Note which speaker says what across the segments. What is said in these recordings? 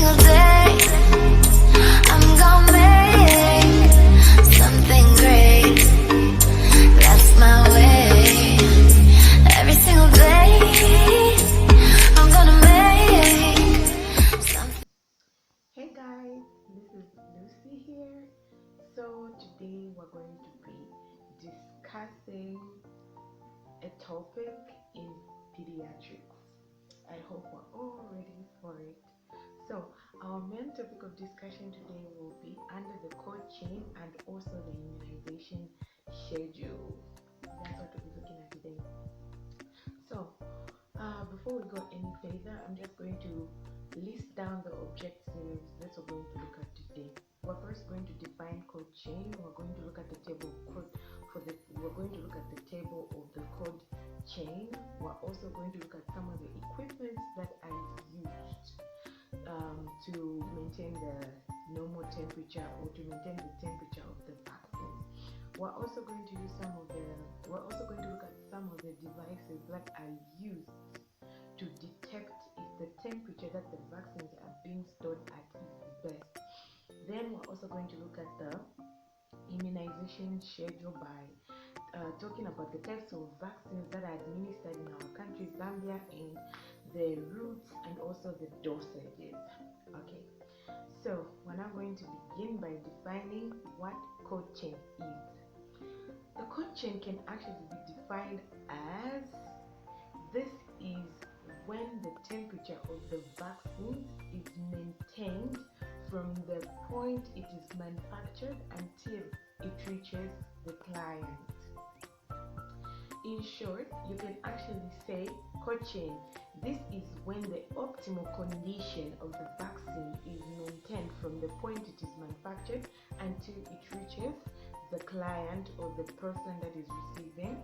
Speaker 1: single day I'm gonna make something great. That's my way. Every single day I'm gonna make something.
Speaker 2: Hey guys, this is Lucy here. So today we're going to be discussing a topic in pediatrics. I hope we're all ready for it. So our main topic of discussion today will be under the cold chain and also the immunization schedule. That's what we'll be looking at today. So before we go any further, I'm just going to list down the objectives that we're going to look at today. We're first going to define cold chain. We're going to look at the table code we're going to look at the table of the cold chain. We're also going to look at some of the equipment that are used to maintain the normal temperature or to maintain the temperature of the vaccine. We're also going to look at some of the devices that are used to detect if the temperature that the vaccines are being stored at is best. Then we're also going to look at the immunization schedule by talking about the types of vaccines that are administered in our country, Zambia, and the routes and also the dosages. Okay, so we're now going to begin by defining what cold chain is. The cold chain can actually be defined as this is when the temperature of the vaccine is maintained from the point it is manufactured until it reaches the client. In short, you can actually say cold chain. This is when the optimal condition of the vaccine is maintained from the point it is manufactured until it reaches the client or the person that is receiving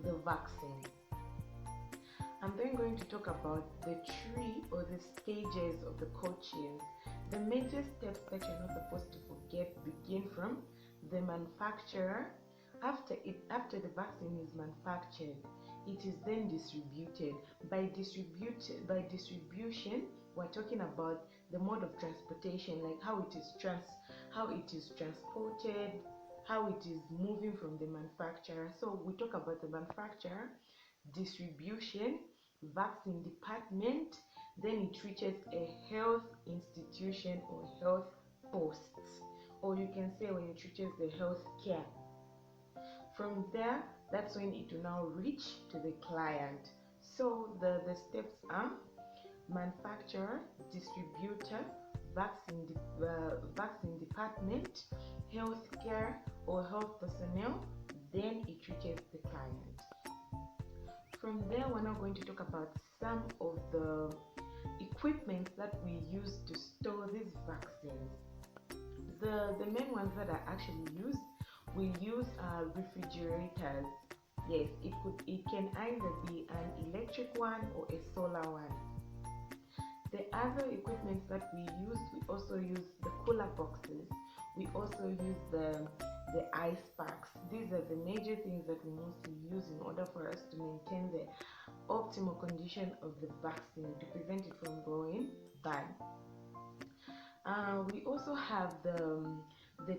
Speaker 2: the vaccine. I'm then going to talk about the tree or the stages of the cold chain. The major steps that you're not supposed to forget begin from the manufacturer. After the vaccine is manufactured, it is then distributed. By distribution, we're talking about the mode of transportation, like how it is transported, how it is moving from the manufacturer. So we talk about the manufacturer, distribution, vaccine department, then it reaches a health institution or health posts, or you can say when it reaches the health care. From there, that's when it will now reach to the client. So the steps are manufacturer, distributor, vaccine department, healthcare or health personnel, then it reaches the client. From there, we're now going to talk about some of the equipment that we use to store these vaccines. The main ones that are actually used, we use refrigerators. Yes, it can either be an electric one or a solar one. The other equipment that we also use the cooler boxes. We also use the ice packs. These are the major things that we mostly use in order for us to maintain the optimal condition of the vaccine to prevent it from going bad. We also have the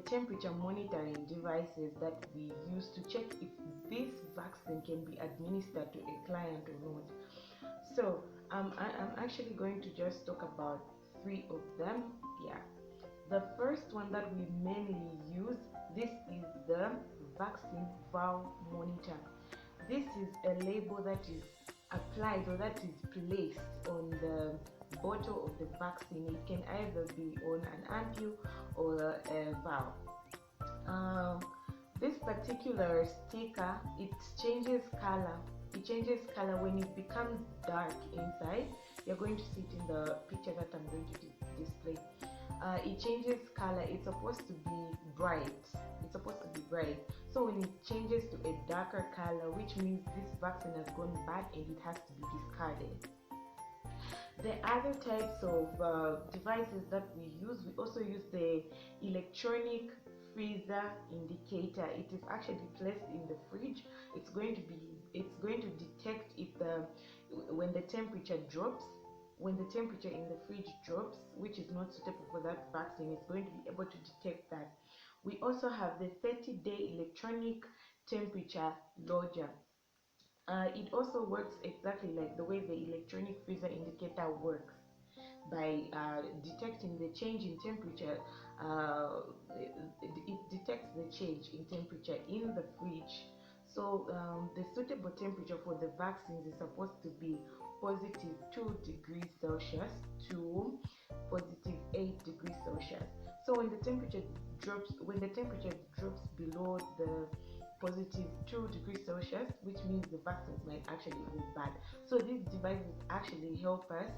Speaker 2: temperature monitoring devices that we use to check if this vaccine can be administered to a client or not. So I'm actually going to just talk about 3 of them. Yeah, the first one that we mainly use, this is the vaccine valve monitor. This is a label that is applied or that is placed on the bottle of the vaccine. It can either be on an ampule or a valve. This particular sticker, it changes color. When it becomes dark inside. You're going to see it in the picture that I'm going to display. It changes color. It's supposed to be bright. So when it changes to a darker color, which means this vaccine has gone bad and it has to be discarded. The other types of devices that we also use the electronic freezer indicator. It is actually placed in the fridge. It's going to detect if when the temperature drops, when the temperature in the fridge drops, which is not suitable for that vaccine, it's going to be able to detect that. We also have the 30-day electronic temperature logger. It also works exactly like the way the electronic freezer indicator works, by detecting the change in temperature. It detects the change in temperature in the fridge. So the suitable temperature for the vaccines is supposed to be positive 2 degrees Celsius to positive 8 degrees Celsius. So when the temperature drops below the positive 2 degrees Celsius, which means the vaccines might actually go bad. So these devices actually help us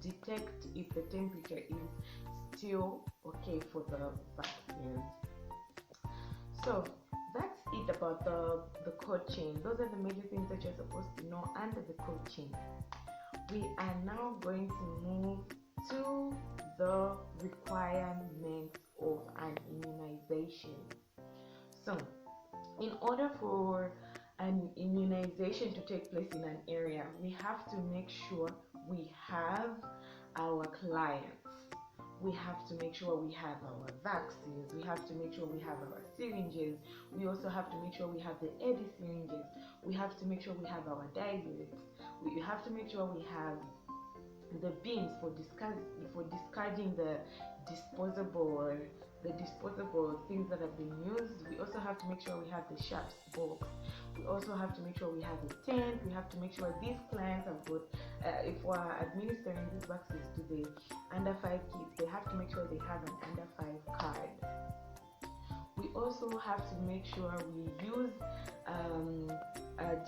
Speaker 2: detect if the temperature is still okay for the vaccines. So that's it about the cold chain. Those are the major things that you're supposed to know under the cold chain. We are now going to move to the requirements of an immunization. So in order for an immunization to take place in an area, we have to make sure we have our clients. We have to make sure we have our vaccines. We have to make sure we have our syringes. We also have to make sure we have the eddy syringes. We have to make sure we have our diluents. We have to make sure we have the bins for discarding the disposable things that have been used. We also have to make sure we have the sharps box. We also have to make sure we have a tent. We have to make sure these clients have got, if we're administering these vaccines to the under 5 kids, they have to make sure they have an under 5 card. We also have to make sure we use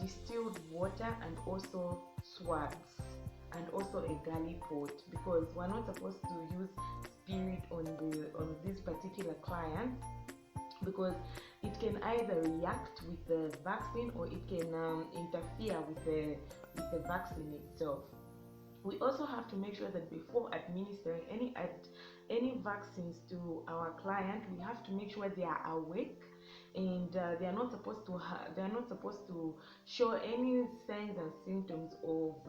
Speaker 2: distilled water and also swabs and also a galley pot, because we're not supposed to use spirit on this particular client, because it can either react with the vaccine or it can interfere with the vaccine itself. We also have to make sure that before administering any vaccines to our client, we have to make sure they are awake, and they are not supposed to show any signs and symptoms of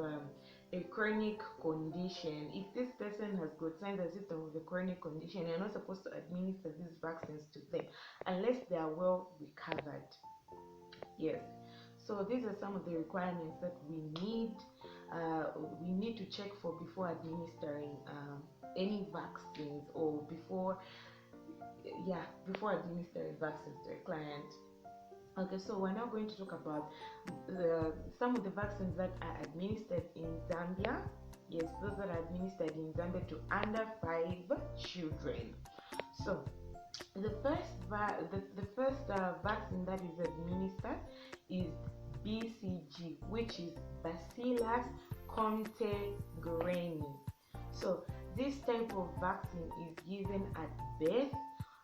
Speaker 2: a chronic condition. If this person has got signs and symptoms of a chronic condition, you're not supposed to administer these vaccines to them unless they are well recovered. Yes. So these are some of the requirements that we need to check for before administering any vaccines, or before administering vaccines to a client. Okay, so we're now going to talk about some of the vaccines that are administered in Zambia. Yes, those that are administered in Zambia to under 5 children. So the first vaccine that is administered is BCG, which is Bacillus contagiosum. So this type of vaccine is given at birth,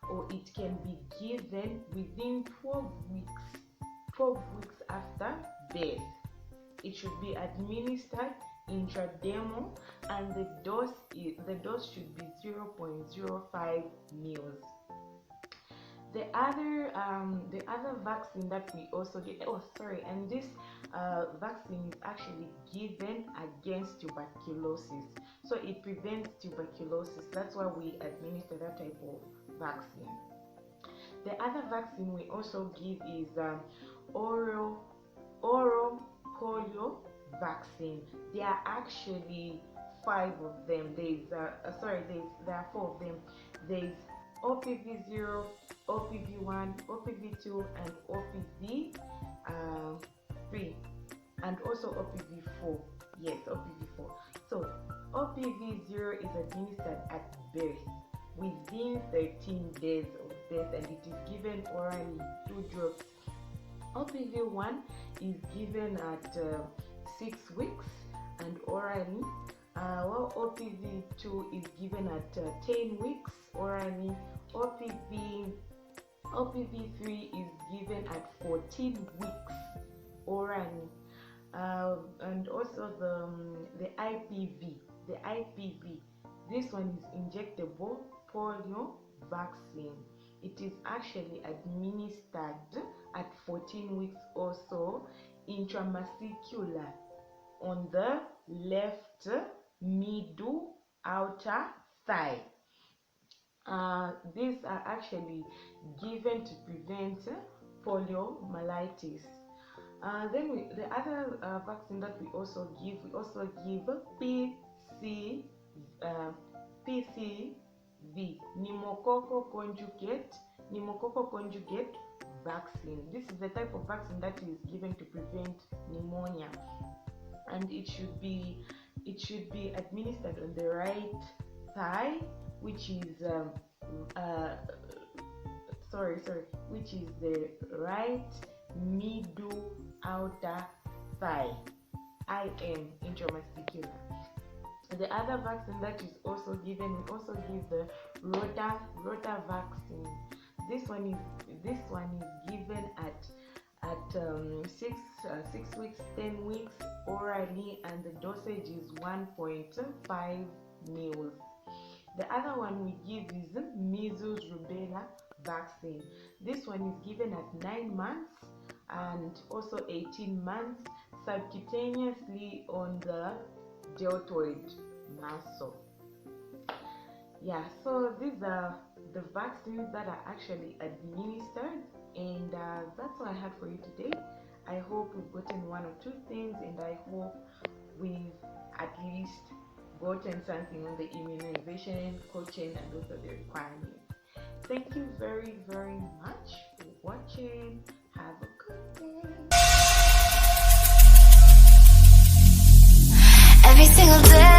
Speaker 2: or it can be given within 12 weeks after birth. It should be administered intradermal, and the dose should be 0.05 mils. The other vaccine that we also get, and this vaccine is actually given against tuberculosis, so it prevents tuberculosis. That's why we administer that type of vaccine. The other vaccine we also give is oral polio vaccine. There are actually 5 of them. There are 4 of them. There's OPV0, OPV1, OPV2, and OPV3, and also OPV4. Yes, OPV4. So OPV0 is administered at birth within 13 days of birth, and it is given orally 2 drops. OPV1 is given at 6 weeks and orally, while OPV2 is given at 10 weeks orally. OPV3 is given at 14 weeks orally, and also the IPV. This one is injectable polio vaccine. It is actually administered at 14 weeks also, intramuscular on the left middle, outer thigh. These are actually given to prevent poliomyelitis. Then the other vaccine that we also give PCV, pneumococcal conjugate vaccine. This is the type of vaccine that is given to prevent pneumonia, and it should be administered on the right thigh, which is which is the right middle outer thigh, IM, intramuscular. The other vaccine that is also given, we also give the rota vaccine. This one is given at 6 weeks, 10 weeks orally, and the dosage is 1.5 mils. The other one we give is Measles Rubella vaccine. This one is given at 9 months and also 18 months subcutaneously on the deltoid muscle. Yeah, so these are the vaccines that are actually administered, and that's what I had for you today. I hope we've gotten one or two things, and I hope we've at least gotten something on the immunization, coaching, and also the requirements. Thank you very, very much for watching. Have a good day.
Speaker 1: Every single day